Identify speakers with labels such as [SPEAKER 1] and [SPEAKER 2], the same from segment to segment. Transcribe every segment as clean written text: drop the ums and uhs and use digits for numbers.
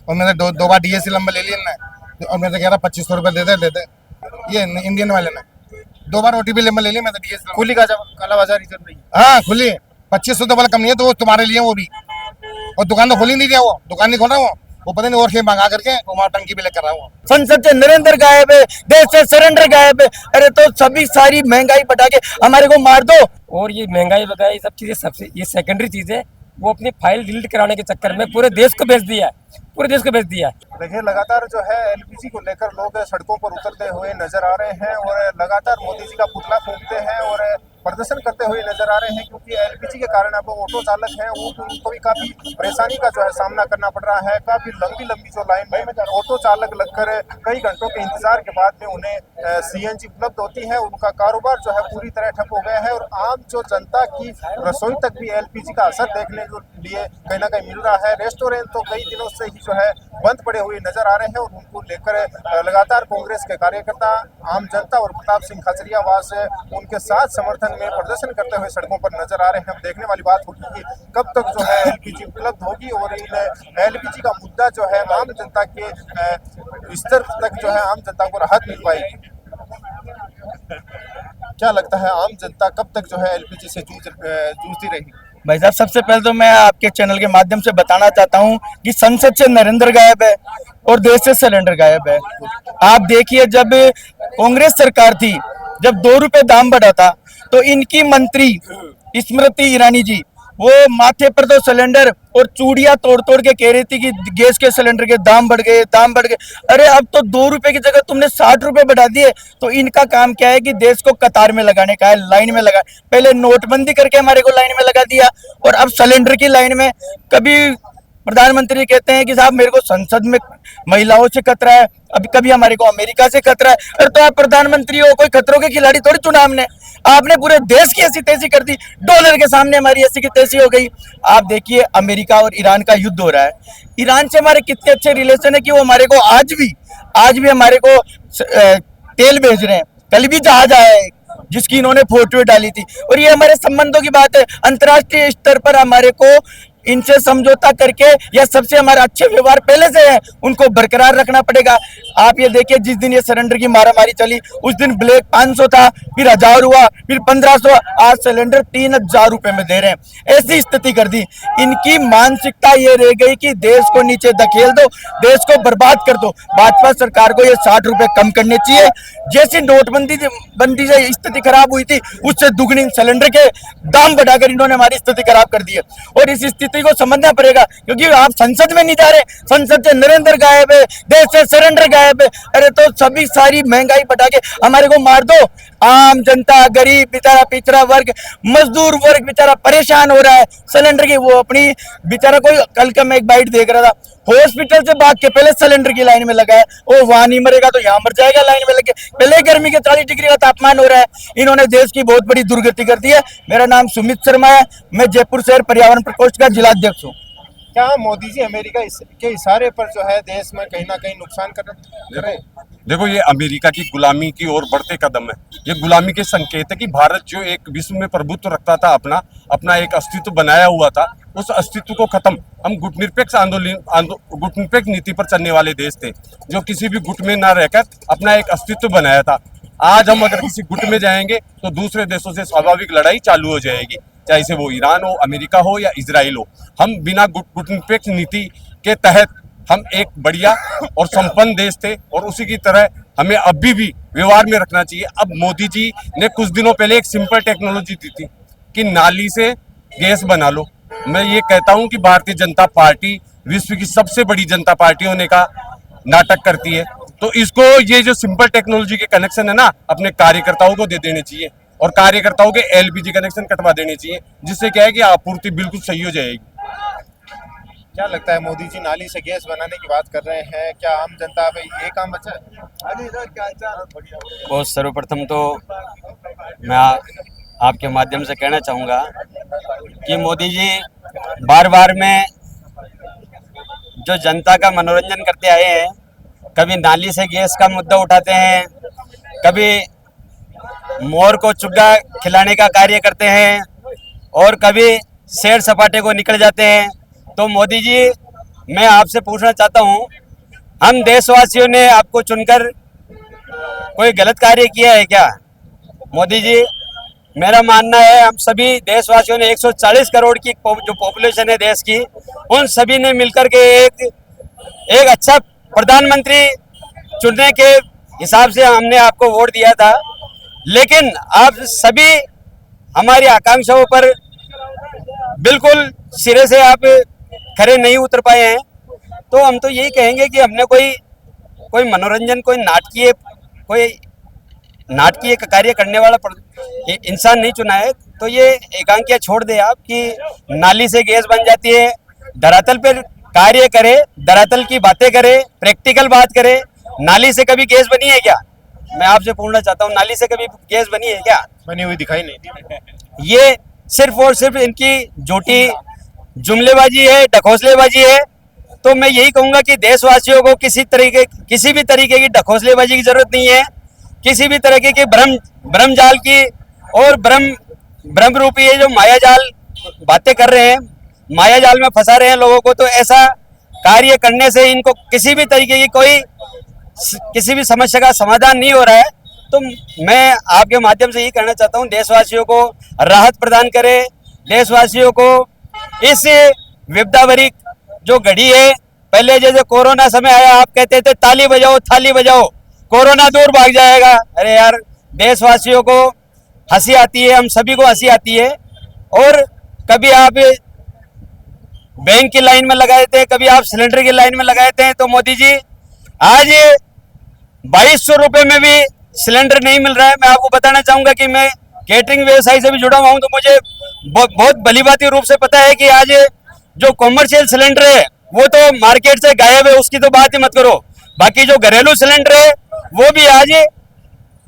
[SPEAKER 1] और मैंने दो बार डीएससी नंबर ले लिया ना, और मैं तो कह रहा 2500 रुपये दे दे ये इंडियन वाले ने 2 बार ओटीपी नंबर ले लिया मैं तो डीएससी
[SPEAKER 2] खुली काला बाजारी चल रही है।
[SPEAKER 1] हाँ खुली 2500 तो वाला कम नहीं है, तो वो तुम्हारे लिए वो भी, और दुकान तो खोली नहीं दिया, वो दुकान नहीं खोल रहा वो पता नहीं और खेप मंगा करके वो वहाँ टंकी भी लेकर रहा हूँ।
[SPEAKER 3] संसद से नरेंद्र गायब है, देश से सरेंडर गायब है। अरे तो सभी सारी महंगाई बढ़ा के हमारे को मार दो।
[SPEAKER 4] और ये महंगाई वगैरह सब चीजें सबसे ये सेकेंडरी चीज है, वो अपनी फाइल डिलीट कराने के चक्कर में पूरे देश को बेच दिया है, पूरे देश को बेच दिया है।
[SPEAKER 2] देखिए लगातार जो है एलपीजी को लेकर लोग सड़कों पर उतरते हुए नजर आ रहे हैं और लगातार मोदी जी का पुतला फूंकते हैं और प्रदर्शन करते हुए नजर आ रहे हैं, क्योंकि एलपीजी के कारण अब ऑटो चालक हैं उनको भी काफी परेशानी का जो है सामना करना पड़ रहा है। काफी लंबी लंबी जो लाइन में ऑटो चालक लगकर कई घंटों के इंतजार के बाद में उन्हें सीएनजी उपलब्ध होती है। उनका कारोबार जो है पूरी तरह ठप हो गया है और आम जो जनता की रसोई तक भी एलपीजी का असर देखने के लिए कहीं ना कहीं मिल रहा है। रेस्टोरेंट तो कई दिनों से ही जो है बंद पड़े हुए नजर आ रहे हैं और उनको लेकर लगातार कांग्रेस के कार्यकर्ता, आम जनता और प्रताप सिंह खाचरियावास उनके साथ समर्थन में प्रदर्शन करते हुए सड़कों पर नजर आ रहे हैं। अब देखने वाली बात होगी कि कब तक जो है एलपीजी उपलब्ध होगी और इन एलपीजी का मुद्दा जो है आम जनता के स्तर तक जो है आम जनता को राहत मिल पाएगी। क्या लगता है आम जनता कब तक जो है एलपीजी से जूझती रहेगी?
[SPEAKER 3] भाई साहब, सबसे पहले तो मैं आपके चैनल के माध्यम से बताना चाहता हूं कि संसद से नरेंद्र गायब है और देश से सिलेंडर गायब है। आप देखिए, जब कांग्रेस सरकार थी, जब 2 रुपए दाम बढ़ा था, तो इनकी मंत्री स्मृति ईरानी जी वो माथे पर तो सिलेंडर और चूड़ियां तोड़ तोड़ के कह रही थी कि गैस के सिलेंडर के दाम बढ़ गए, दाम बढ़ गए। अरे अब तो 2 रुपए की जगह तुमने 60 रुपए बढ़ा दिए। तो इनका काम क्या है कि देश को कतार में लगाने का है, लाइन में लगा। पहले नोटबंदी करके हमारे को लाइन में लगा दिया और अब सिलेंडर की लाइन में। कभी प्रधानमंत्री कहते हैं कि साहब मेरे को संसद में महिलाओं से खतरा है, अभी कभी हमारे को अमेरिका से खतरा है। अरे तो आप प्रधानमंत्री हो, कोई खतरों के खिलाड़ी थोड़ी चुना हमने। आपने पूरे देश की ऐसी तैसी कर दी, डॉलर के सामने हमारी ऐसी की तैसी हो गई। आप देखिए, अमेरिका और ईरान का युद्ध हो रहा है। ईरान से हमारे कितने अच्छे रिलेशन है कि वो हमारे को आज भी हमारे को तेल भेज रहे हैं। कल भी जहाज आया है जिसकी इन्होंने फोटो डाली थी। और ये हमारे संबंधों की बात है। अंतर्राष्ट्रीय स्तर पर हमारे को इनसे समझौता करके या सबसे हमारा अच्छे व्यवहार पहले से है, उनको बरकरार रखना पड़ेगा। आप ये देखिए, जिस दिन ये सिलेंडर की मारामारी चली उस दिन ब्लैक 500 था, फिर 1000 हुआ, फिर 1500, आज सिलेंडर 3000 रुपए में दे रहे हैं। ऐसी स्थिति कर दी। इनकी मानसिकता ये रह गई कि देश को नीचे धकेल दो, देश को बर्बाद कर दो। भाजपा सरकार को ये 60 रुपए कम करने चाहिए। जैसी नोटबंदी से स्थिति खराब हुई थी, उससे दुगनी सिलेंडर के दाम बढ़ाकर इन्होंने हमारी स्थिति खराब कर दी है और इस स्थिति को समझना पड़ेगा, क्योंकि आप संसद में नहीं जा रहे। संसद से नरेंद्र गायब है, देश से सरेंडर गायब है। अरे तो सभी सारी महंगाई बढ़ा के हमारे को मार दो। आम जनता, गरीब बेचारा, पिछड़ा वर्ग, मजदूर वर्ग बेचारा परेशान हो रहा है। सिलेंडर की वो अपनी बेचारा, कोई कल का मैं एक बाइट देख रहा था, हॉस्पिटल से भाग के पहले सिलेंडर की लाइन में लगा है। वो वहां नहीं मरेगा तो यहाँ मर जाएगा लाइन में लगे। पहले गर्मी के 40 डिग्री का तापमान हो रहा है। इन्होंने देश की बहुत बड़ी दुर्गति कर दी है। मेरा नाम सुमित शर्मा है, मैं जयपुर शहर पर्यावरण प्रकोष्ठ का जिलाध्यक्ष हूँ।
[SPEAKER 2] क्या मोदी जी अमेरिका के इशारे पर जो है देश में कहीं ना कहीं नुकसान कर रहे हैं?
[SPEAKER 5] देखो, ये अमेरिका की गुलामी की ओर बढ़ते कदम है। ये गुलामी के संकेत है कि भारत जो एक विश्व में प्रभुत्व रखता था, अपना एक अस्तित्व बनाया हुआ था, उस अस्तित्व को खत्म। हम गुटनिरपेक्ष गुटनिरपेक्ष नीति पर चलने वाले देश थे, जो किसी भी गुट में न रहकर अपना एक अस्तित्व बनाया था। आज हम अगर किसी गुट में जाएंगे तो दूसरे देशों से स्वाभाविक लड़ाई चालू हो जाएगी, चाहे से वो ईरान हो, अमेरिका हो या इजराइल हो। हम बिना गुटनिरपेक्ष नीति के तहत हम एक बढ़िया और संपन्न देश थे और उसी की तरह हमें अभी भी व्यवहार में रखना चाहिए। अब मोदी जी ने कुछ दिनों पहले एक सिंपल टेक्नोलॉजी दी थी कि नाली से गैस बना लो। मैं ये कहता हूं कि भारतीय जनता पार्टी विश्व की सबसे बड़ी जनता पार्टी होने का नाटक करती है, तो इसको ये जो सिंपल टेक्नोलॉजी के कनेक्शन है ना, अपने कार्यकर्ताओं को दे देने चाहिए और कार्यकर्ताओं के एलपीजी कनेक्शन कटवा देने चाहिए, जिससे क्या है कि आपूर्ति बिल्कुल सही हो जाएगी।
[SPEAKER 2] क्या लगता है मोदी जी नाली से गैस बनाने की बात कर रहे हैं, क्या आम जनता अब ये काम बचा है?
[SPEAKER 6] बहुत सर्वप्रथम तो मैं आपके माध्यम से कहना चाहूँगा कि मोदी जी बार बार में जो जनता का मनोरंजन करते आए हैं, कभी नाली से गैस का मुद्दा उठाते हैं, कभी मोर को चुग्गा खिलाने का कार्य करते हैं और कभी सैर सपाटे को निकल जाते हैं। तो मोदी जी मैं आपसे पूछना चाहता हूँ, हम देशवासियों ने आपको चुनकर कोई गलत कार्य किया है क्या? मोदी जी, मेरा मानना है हम सभी देशवासियों ने 140 करोड़ की जो पॉपुलेशन है देश की, उन सभी ने मिलकर के एक अच्छा प्रधानमंत्री चुनने के हिसाब से हमने आपको वोट दिया था। लेकिन आप सभी हमारी आकांक्षाओं पर बिल्कुल सिरे से आप खरे नहीं उतर पाए हैं। तो हम तो यही कहेंगे कि हमने कोई मनोरंजन, कोई नाटकीय कार्य करने वाला इंसान नहीं चुना है। तो ये एकांकिया छोड़ दे आप कि नाली से गैस बन जाती है। धरातल पर कार्य करे, धरातल की बातें करे, प्रैक्टिकल बात करे। नाली से कभी गैस बनी है क्या? मैं आपसे पूछना चाहता हूँ, नाली से कभी गैस बनी है क्या?
[SPEAKER 2] बनी हुई दिखाई नहीं दी।
[SPEAKER 6] ये सिर्फ और सिर्फ इनकी झूठी जुमलेबाजी है, ढकोसलेबाजी है। तो मैं यही कहूंगा कि देशवासियों को किसी भी तरीके की ढकोसलेबाजी की जरूरत नहीं है। किसी भी तरीके की भ्रम जाल की और भ्रम रूपी ये जो माया जाल बातें कर रहे हैं, माया जाल में फंसा रहे हैं लोगों को, तो ऐसा कार्य करने से इनको किसी भी तरीके की किसी भी समस्या का समाधान नहीं हो रहा है। तो मैं आपके माध्यम से यही कहना चाहता हूँ, देशवासियों को राहत प्रदान करे, देशवासियों को इस विपदा भरी जो घड़ी है, पहले जैसे कोरोना समय आया आप कहते थे ताली बजाओ थाली बजाओ, कोरोना दूर भाग जाएगा। अरे यार, देशवासियों को हंसी आती है, हम सभी को हंसी आती है। और कभी आप बैंक की लाइन में लगाए थे, कभी आप सिलेंडर की लाइन में लगाए थे। तो मोदी जी, आज 2200 रुपये में भी सिलेंडर नहीं मिल रहा है। मैं आपको बताना चाहूंगा कि मैं केटरिंग व्यवसाय से भी जुड़ा हुआ हूं, तो मुझे बहुत भलीभांति रूप से पता है कि आज जो कॉमर्शियल सिलेंडर है वो तो मार्केट से गायब है, उसकी तो बात ही मत करो। बाकी जो घरेलू सिलेंडर है वो भी आज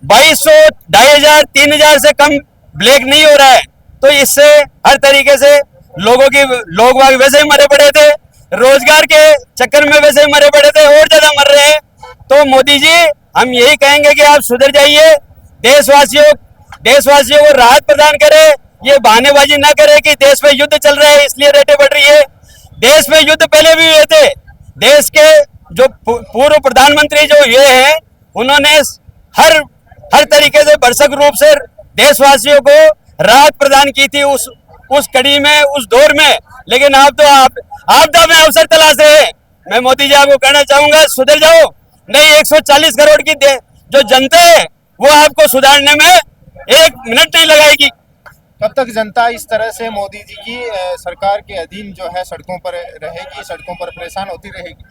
[SPEAKER 6] 2200, 2500, 3000 से कम ब्लैक नहीं हो रहा है। तो इससे हर तरीके से लोग वैसे ही मरे पड़े थे, रोजगार के चक्कर में वैसे ही मरे पड़े थे, और ज्यादा मर रहे हैं। तो मोदी जी, हम यही कहेंगे कि आप सुधर जाइए, देशवासियों को राहत प्रदान करें। ये बहानेबाजी ना करे कि देश में युद्ध चल रहा है इसलिए रेटें बढ़ रही है। देश में युद्ध पहले भी हुए थे। देश के जो पूर्व प्रधानमंत्री जो हुए हैं, उन्होंने हर तरीके से भरसक रूप से देशवासियों को राहत प्रदान की थी उस कड़ी में, उस दौर में। लेकिन आप तो आपदा में अवसर तलाश रहे हैं। मैं मोदी जी आपको कहना चाहूंगा, सुधर जाओ, नहीं 140 करोड़ की जो जनता है वो आपको सुधारने में 1 मिनट नहीं लगाएगी।
[SPEAKER 2] कब तक जनता इस तरह से मोदी जी की सरकार के अधीन जो है सड़कों पर रहेगी, सड़कों पर परेशान होती रहेगी?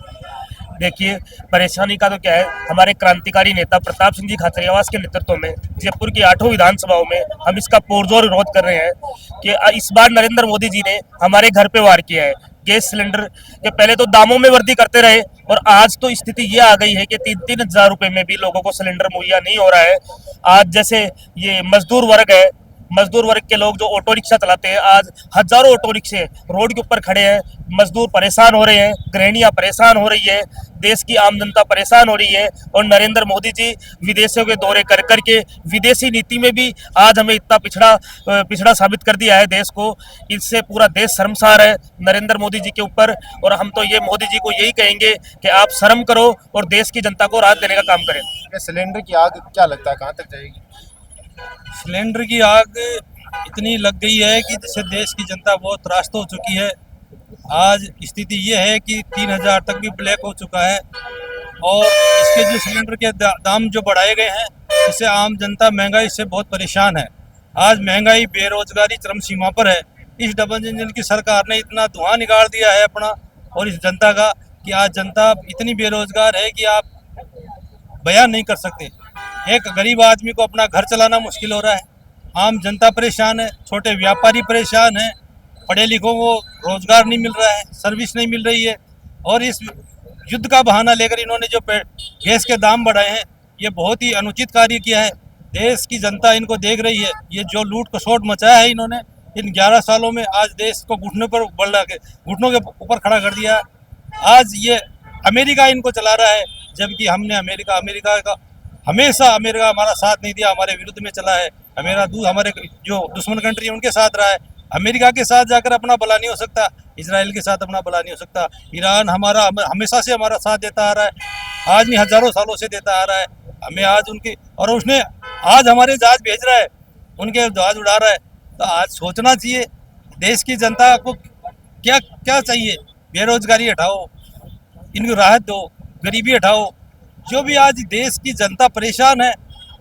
[SPEAKER 7] देखिए, परेशानी का तो क्या है, हमारे क्रांतिकारी नेता प्रताप सिंह जी खाचरियावास के नेतृत्व में जयपुर की 8 विधानसभाओं में हम इसका पुरजोर विरोध कर रहे हैं कि इस बार नरेंद्र मोदी जी ने हमारे घर पे वार किया है। गैस सिलेंडर के पहले तो दामों में वृद्धि करते रहे, और आज तो स्थिति ये आ गई है कि 3-3 हजार रुपए में भी लोगों को सिलेंडर मुहैया नहीं हो रहा है। आज जैसे ये मजदूर वर्ग है, मजदूर वर्ग के लोग जो ऑटो रिक्शा चलाते हैं, आज हजारों ऑटो रिक्शे रोड के ऊपर खड़े हैं। मजदूर परेशान हो रहे हैं, गृहिणियां परेशान हो रही है, देश की आम जनता परेशान हो रही है। और नरेंद्र मोदी जी विदेशों के दौरे कर करके विदेशी नीति में भी आज हमें इतना पिछड़ा साबित कर दिया है देश को। इससे पूरा देश शर्मसार है नरेंद्र मोदी जी के ऊपर। और हम तो ये मोदी जी को यही कहेंगे कि आप शर्म करो और देश की जनता को राहत देने का काम करें।
[SPEAKER 2] सिलेंडर की आग क्या लगता है कहाँ तक जाएगी?
[SPEAKER 8] सिलेंडर की आग इतनी लग गई है कि जिससे देश की जनता बहुत त्रस्त हो चुकी है। आज स्थिति ये है कि 3000 तक भी ब्लैक हो चुका है, और इसके जो सिलेंडर के दाम जो बढ़ाए गए हैं, इससे आम जनता महंगाई से बहुत परेशान है। आज महंगाई, बेरोजगारी चरम सीमा पर है। इस डबल इंजन की सरकार ने इतना धुआं निकाल दिया है अपना और इस जनता का, कि आज जनता इतनी बेरोजगार है कि आप बयान नहीं कर सकते। एक गरीब आदमी को अपना घर चलाना मुश्किल हो रहा है, आम जनता परेशान है, छोटे व्यापारी परेशान है, पढ़े लिखों को रोजगार नहीं मिल रहा है, सर्विस नहीं मिल रही है। और इस युद्ध का बहाना लेकर इन्होंने जो गैस के दाम बढ़ाए हैं, ये बहुत ही अनुचित कार्य किया है। देश की जनता इनको देख रही है। ये जो लूट खसोट मचाया है इन्होंने इन 11 सालों में, आज देश को घुटनों के ऊपर खड़ा कर दिया। आज ये अमेरिका इनको चला रहा है, जबकि हमने अमेरिका का हमेशा हमारा साथ नहीं दिया, हमारे विरुद्ध में चला है। हमारे जो दुश्मन कंट्री है उनके साथ रहा है। अमेरिका के साथ जाकर अपना भला नहीं हो सकता। इसराइल के साथ अपना भला नहीं हो सकता। ईरान हमारा हमेशा से हमारा साथ देता आ रहा है, आज नहीं हजारों सालों से देता आ रहा है। हमें आज उनकी और उसने आज हमारे जहाज भेज रहा है, उनके जहाज उड़ा रहा है। तो आज सोचना चाहिए देश की जनता को क्या क्या चाहिए। बेरोजगारी हटाओ, इनको राहत दो, गरीबी हटाओ। जो भी आज देश की जनता परेशान है,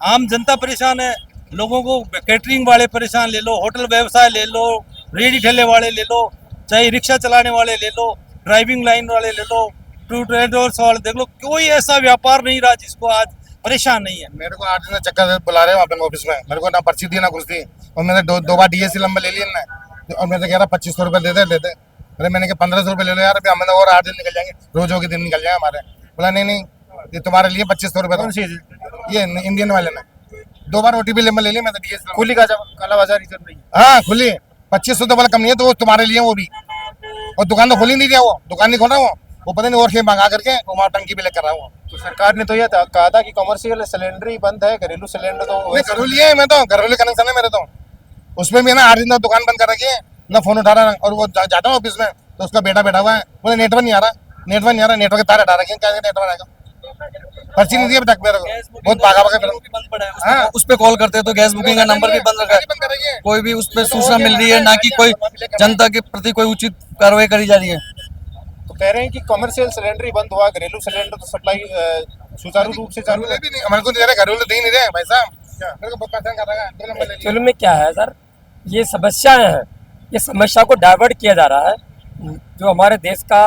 [SPEAKER 8] आम जनता परेशान है, लोगों को कैटरिंग वाले परेशान ले लो, होटल व्यवसाय ले लो, रेडी ठेले वाले ले लो, चाहे रिक्शा चलाने वाले ले लो, ड्राइविंग लाइन वाले ले लो, टू ट्रेडर्स वाले देख लो, कोई ऐसा व्यापार नहीं रहा जिसको आज परेशान नहीं है।
[SPEAKER 1] मेरे को 8 दिन से चक्कर बुला रहे हो अपने ऑफिस में, मेरे को ना पर्ची दी ना कुछ दी, और मैंने दो बार DSC नंबर ले लिया ना, और मैं तो कह रहा 2500 रुपये दे दे। अरे मैंने कहा 1500 रुपये ले लो यार, अभी हमें और 8 दिन निकल जाएंगे, रोजों के दिन निकल जाएंगे हमारे। बोला नहीं ये तुम्हारे लिए 2500 रुपये।
[SPEAKER 2] कौन सी
[SPEAKER 1] ये इंडियन वाले ने 2 बार OTP नंबर ले लिया, मैं तो DSC
[SPEAKER 2] खुली का कालाबाजारी चल रही है।
[SPEAKER 1] हाँ खुली 2500 तो बोला कम नहीं है, तो वो तुम्हारे लिए वो भी, और दुकान तो खोली नहीं दिया, वो दुकान नहीं खोल रहा वो पता नहीं और खेप मंगा करके वो वहाँ टंकी पे लेकर रहा हूँ।
[SPEAKER 2] तो सरकार ने तो यह कहा था कि कमर्शियल सिलेंडर ही बंद है, घरेलू सिलेंडर तो
[SPEAKER 1] घरेलू लिए मैं तो, घरेलू कनेक्शन है मेरे तो, उसमें भी है ना 8 दिन तक दुकान बंद कर रखी है ना, फोन उठा रहा है। और वो जाता हूँ ऑफिस में तो उसका बेटा बैठा हुआ है, बोले नेटवर्क नहीं आ रहा, नेटवर्क के तार हटा रखे हैं, क्या नेटवर्क आएगा, पर्ची नहीं दी अभी तक मेरे को, बहुत भागा भागा।
[SPEAKER 3] उस पे कॉल करते हैं तो गैस बुकिंग का नंबर भी बंद रखा है, कोई भी उस पर सूचना मिल रही है ना, कि कोई जनता के प्रति कोई उचित कार्रवाई करी जा रही है।
[SPEAKER 2] तो कह रहे हैं कि कमर्शियल सिलेंडर ही बंद हुआ, घरेलू सिलेंडर तो सप्लाई सुचारू रूप से चालू है।
[SPEAKER 1] हमारे को घरेलू दे ही नहीं रहे भाई साहब, मेरे को बहुत परेशान कर रहा है। 2 नंबर ले लिया।
[SPEAKER 4] एक्चुअल में क्या है सर, ये समस्याएं हैं, ये समस्या को डाइवर्ट किया जा रहा है। जो हमारे देश का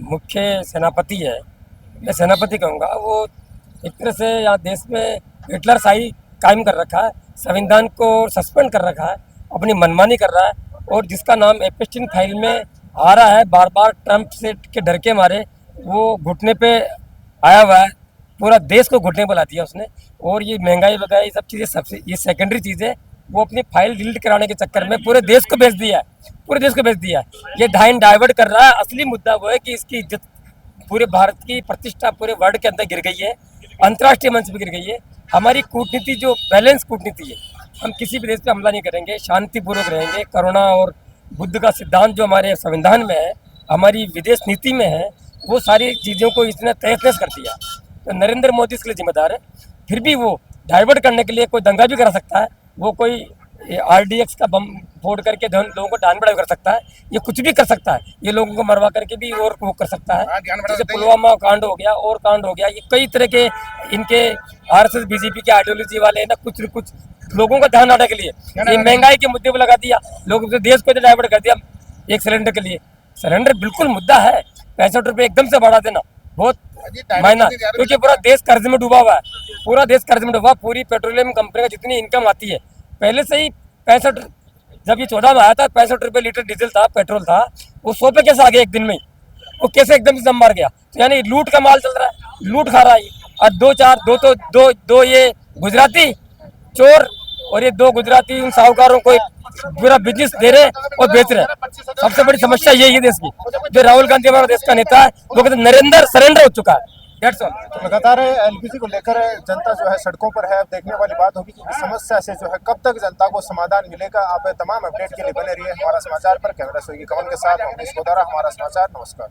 [SPEAKER 4] मुख्य सेनापति है, मैं सेनापति कहूँगा, वो एक तरह से यहाँ देश में हिटलरशाही कायम कर रखा है, संविधान को सस्पेंड कर रखा है, अपनी मनमानी कर रहा है, और जिसका नाम एपस्टीन फाइल में आ रहा है, बार बार ट्रंप से के डर के मारे वो घुटने पे आया हुआ है, पूरा देश को घुटने पर ला दिया उसने। और ये महंगाई वगैरह ये सब चीज़ें सबसे ये सेकेंडरी चीज़ है, वो अपनी फाइल डिलीट कराने के चक्कर में पूरे देश को बेच दिया है, पूरे देश को बेच दिया है। ये डाइवर्ट कर रहा है। असली मुद्दा वो है कि इसकी इज्जत, पूरे भारत की प्रतिष्ठा पूरे वर्ल्ड के अंदर गिर गई है, अंतर्राष्ट्रीय मंच पर गिर गई है। हमारी कूटनीति जो बैलेंस कूटनीति है, हम किसी भी देश पे हमला नहीं करेंगे, शांतिपूर्वक रहेंगे। करुणा और बुद्ध का सिद्धांत जो हमारे संविधान में है, हमारी विदेश नीति में है, वो सारी चीज़ों को इसने तहस कर दिया। तो नरेंद्र मोदी इसके लिए जिम्मेदार है। फिर भी वो डाइवर्ट करने के लिए कोई दंगा भी करा सकता है, वो कोई RDX का बम फोड़ करके लोगों को डान बढ़ा कर सकता है, ये कुछ भी कर सकता है, ये लोगों को मरवा करके भी और वो कर सकता है। जैसे पुलवामा कांड हो गया और कांड हो गया, ये कई तरह के इनके RSS BJP के आइडियोलॉजी वाले ना कुछ लोगों का ध्यान हटाने के लिए ये महंगाई के मुद्दे पर लगा दिया, लोगों के देश को डाइवर्ट कर दिया एक सिलेंडर के लिए। सिलेंडर बिल्कुल मुद्दा है, 65 रुपये एकदम से बढ़ा देना बहुत मायना, क्योंकि पूरा देश कर्ज में डूबा हुआ है, पूरा देश कर्ज में डूबा। पूरी पेट्रोलियम कंपनी का जितनी इनकम आती है, पहले से ही 65, जब ये 14 में आया था 65 रुपये लीटर डीजल था, पेट्रोल था, वो 100 पे कैसे आ गया एक दिन में ही, वो कैसे एकदम से दम मार गया। तो यानी लूट का माल चल रहा है, लूट खा रहा है। और दो ये गुजराती चोर और ये 2 गुजराती उन साहूकारों को पूरा बिजनेस दे रहे और बेच रहे। सबसे बड़ी समस्या यही है देश की। जो राहुल गांधी हमारा देश का नेता है, वो कहते नरेंद्र सरेंडर हो चुका है। That's all।
[SPEAKER 2] तो लगातार LPG को लेकर जनता जो है सड़कों पर है। अब देखने वाली बात होगी कि इस समस्या से जो है कब तक जनता को समाधान मिलेगा। आप तमाम अपडेट के लिए बने रहिए हमारा समाचार पर। कैमरा से कमल के साथ मनीष गोदारा, हमारा समाचार। नमस्कार।